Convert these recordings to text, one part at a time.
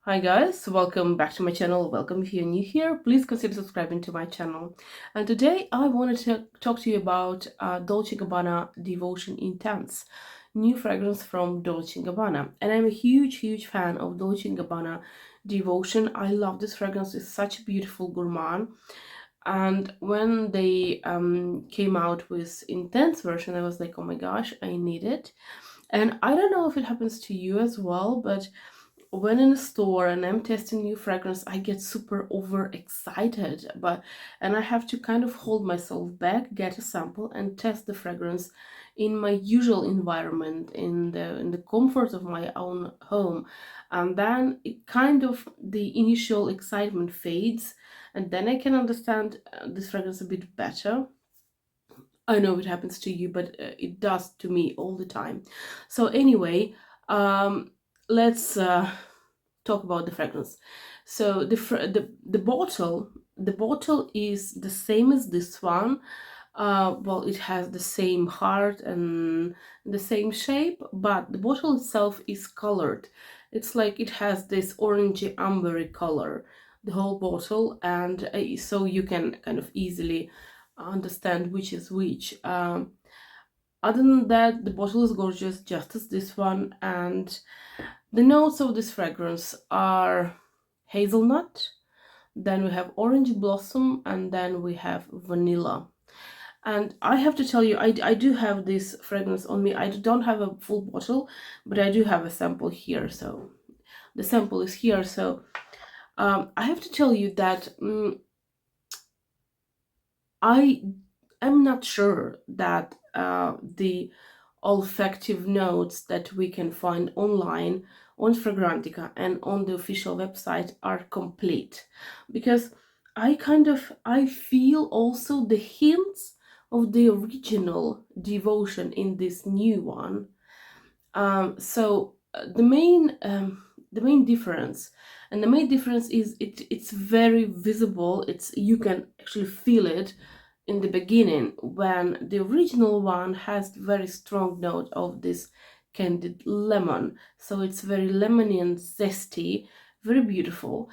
Hi guys, welcome back to my channel. Welcome if you're new here. Please consider subscribing to my channel. And today I wanted to talk to you about Dolce & Gabbana Devotion Intense, new fragrance from Dolce & Gabbana. And I'm a huge fan of Dolce & Gabbana Devotion. I love this fragrance. It's such a beautiful gourmand. And when they came out with Intense version, I was like, oh my gosh, I need it. And I don't know if it happens to you as well, but when in a store and I'm testing new fragrance, I get super overexcited, and I have to kind of hold myself back, get a sample, and test the fragrance in my usual environment, in the comfort of my own home, and then it kind of the initial excitement fades, and then I can understand this fragrance a bit better. I know it happens to you, but it does to me all the time. So anyway, let's talk about the fragrance. So the bottle is the same as this one. Well, it has the same heart and the same shape, but the bottle itself is colored. It's like it has this orangey ambery color, the whole bottle, and so you can kind of easily understand which is which. Other than that, the bottle is gorgeous, just as this one, and the notes of this fragrance are hazelnut, then we have orange blossom, and then we have vanilla. And I have to tell you, I do have this fragrance on me. I don't have a full bottle, but I do have a sample here. So the sample is here. So I have to tell you that I am not sure that the olfactive notes that we can find online on Fragrantica and on the official website are complete, because I feel also the hints of the original Devotion in this new one. The main difference, and the main difference is it's very visible. It's, you can actually feel it in the beginning, when the original one has very strong note of this candied lemon. So it's very lemony and zesty, very beautiful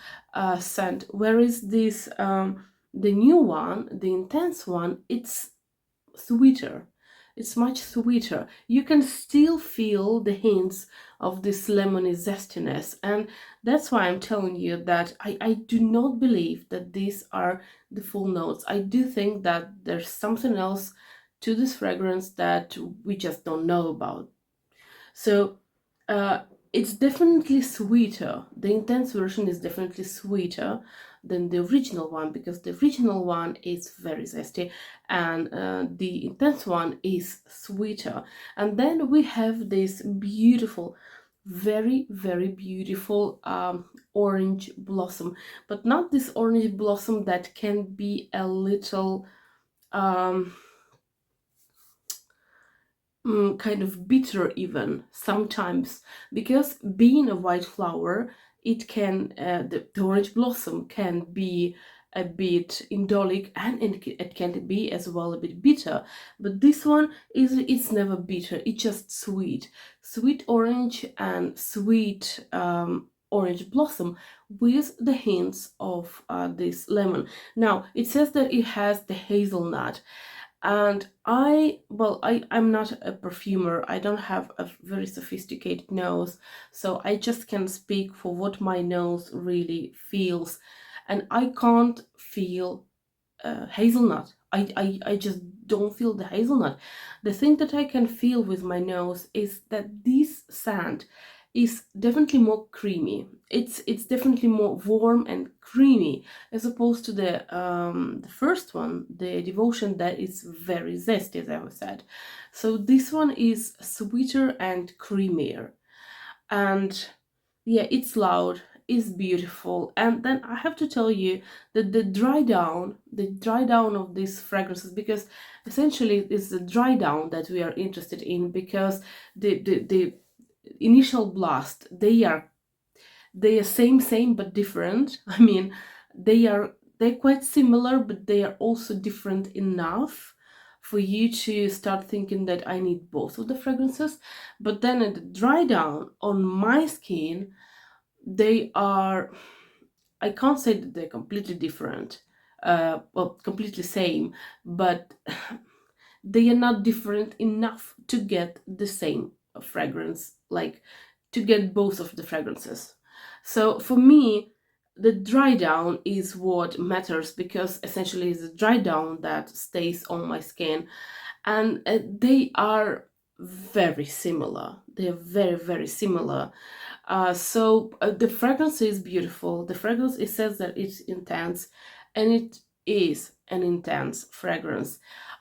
scent. Whereas this the new one, the Intense one, it's sweeter. It's much sweeter. You can still feel the hints of this lemony zestiness, and that's why I'm telling you that I do not believe that these are the full notes. I do think that there's something else to this fragrance that we just don't know about. So it's definitely sweeter. The Intense version is definitely sweeter than the original one, because the original one is very zesty, and the Intense one is sweeter. And then we have this beautiful, very beautiful orange blossom, but not this orange blossom that can be a little kind of bitter even sometimes, because being a white flower, it can the orange blossom can be a bit indolic, and it can be as well a bit bitter, but this one it's never bitter. It's just sweet orange and sweet orange blossom with the hints of this lemon. Now it says that it has the hazelnut, and I'm not a perfumer. I don't have a very sophisticated nose, so I just can speak for what my nose really feels, and I can't feel hazelnut. I just don't feel the hazelnut. The thing that I can feel with my nose is that this scent is definitely more creamy. It's definitely more warm and creamy, as opposed to the first one, the Devotion, that is very zesty, as I said. So this one is sweeter and creamier, and yeah, it's loud, it's beautiful. And then I have to tell you that the dry down of these fragrances, because essentially it's the dry down that we are interested in, because the initial blast, they are same but different. I mean, they're quite similar, but they are also different enough for you to start thinking that I need both of the fragrances. But then at the dry down on my skin, they are, I can't say that they're completely different, well, completely same, but they are not different enough to get the same fragrance, like to get both of the fragrances. So for me, the dry down is what matters, because essentially it's the dry down that stays on my skin, and they are very similar. They're very, very similar. The fragrance is beautiful. The fragrance, it says that it's intense, and it is an intense fragrance.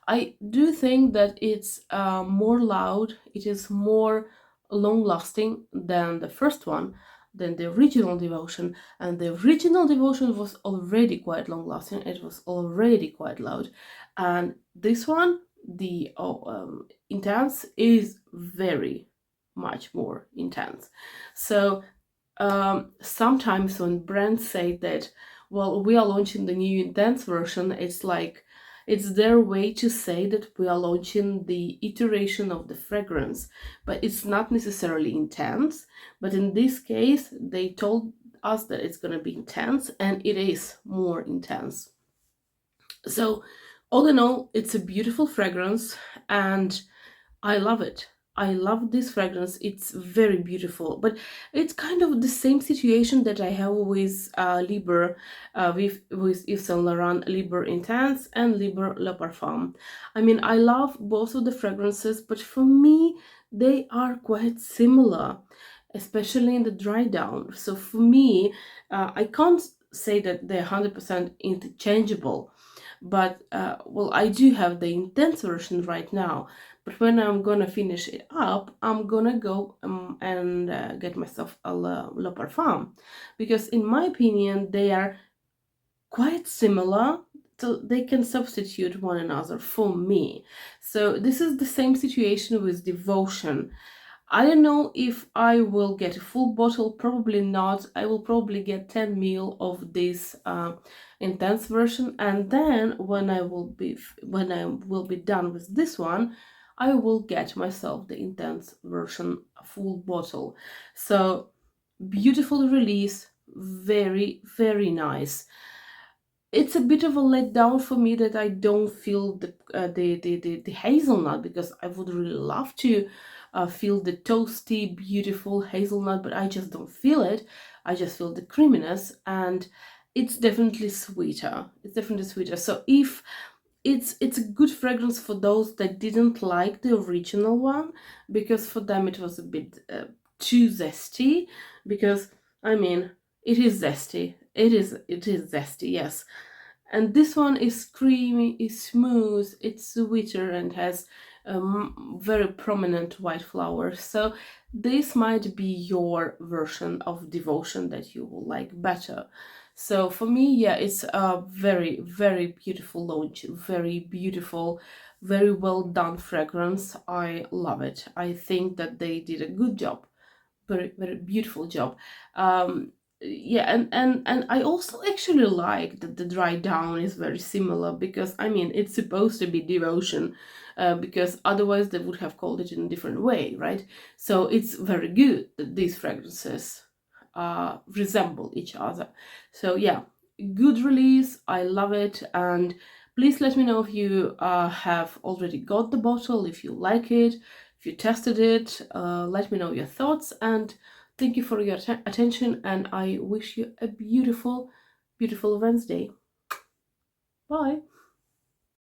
I do think that it's more loud. It is more long lasting than the first one, than the original Devotion. And the original Devotion was already quite long lasting. It was already quite loud, and this one, the intense, is very much more intense. So sometimes when brands say that, well, we are launching the new intense version, it's like it's their way to say that we are launching the iteration of the fragrance, but it's not necessarily intense. But in this case, they told us that it's going to be intense, and it is more intense. So all in all, it's a beautiful fragrance, and I love it. I love this fragrance. It's very beautiful, but it's kind of the same situation that I have with Libre, with Yves Saint Laurent Libre Intense and Libre Le Parfum. I mean, I love both of the fragrances, but for me, they are quite similar, especially in the dry down. So for me, I can't say that they're 100% interchangeable, but well, I do have the intense version right now, but when I'm gonna finish it up, I'm gonna go and get myself a Le Parfum, because in my opinion they are quite similar, so they can substitute one another for me. So this is the same situation with Devotion. I don't know if I will get a full bottle, probably not. I will probably get 10 ml of this intense version, and then when I will be done with this one, I will get myself the intense version full bottle. So beautiful release, very, very nice. It's a bit of a letdown for me that I don't feel the hazelnut, because I would really love to feel the toasty, beautiful hazelnut, but I just don't feel it. I just feel the creaminess, and it's definitely sweeter. It's definitely sweeter. So if it's a good fragrance for those that didn't like the original one, because for them it was a bit too zesty. Because I mean, it is zesty. It is zesty, yes. And this one is creamy, is smooth, it's sweeter, and has very prominent white flowers. So this might be your version of Devotion that you will like better. So for me, yeah, it's a very, very beautiful launch, very beautiful, very well done fragrance. I love it. I think that they did a good job, very, very beautiful job. Yeah, and I also actually like that the dry down is very similar, because I mean it's supposed to be Devotion, because otherwise they would have called it in a different way, right? So it's very good that these fragrances resemble each other. So yeah, good release. I love it. And please let me know if you have already got the bottle, if you like it, if you tested it. Let me know your thoughts, and thank you for your attention, and I wish you a beautiful, beautiful Wednesday. Bye.